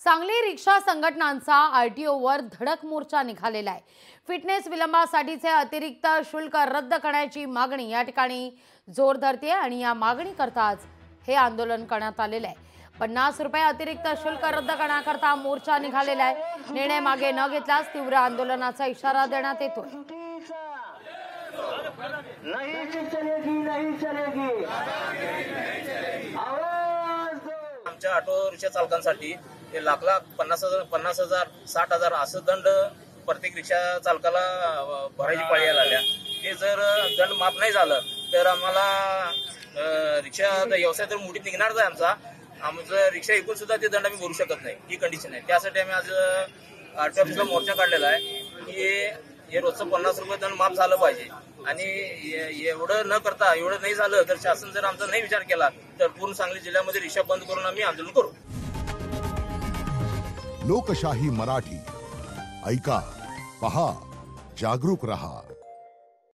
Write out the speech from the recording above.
सांगली रिक्षा संघटनांचा आरटीओवर धडक मोर्चा निघालेला आहे। फिटनेस विलंबासाठीचे अतिरिक्त शुल्क रद्द करण्याची मागणी या ठिकाणी जोर धरते आणि या मागणी करताच हे आंदोलन करण्यात आलेले आहे। 50 रुपये अतिरिक्त शुल्क रद्द करण्याकरता मोर्चा निघालेला आहे। निर्णय मागे न घेतल्यास तीव्र आंदोलनाचा इशारा देण्यात येतोय। नहीं चलेगी आमच्या ऑटो रिक्षा चालकांसाठी ते लाख 50,000 60,000 असं दंड प्रत्येक रिक्षा चालकाला भरायची पाळी आल्या। ते जर दंड माफ नाही झालं तर आम्हाला रिक्षा व्यवसाय तर मोठीत निघणारच आहे। आमचं रिक्षा ऐकून सुद्धा ते दंड आम्ही भरू शकत नाही, ही कंडिशन आहे। त्यासाठी आम्ही आज आरटीओ ऑफिसला मोर्चा काढलेला आहे की हे रोजचं 50 रुपये दंड माफ झालं पाहिजे आणि एवढं न करता एवढं नाही झालं तर शासन जर आमचा नाही विचार केला तर पूर्ण सांगली जिल्ह्यामध्ये रिक्षा बंद करून आम्ही आंदोलन करू। लोकशाही मराठी ऐका, पहा, जागरूक रहा।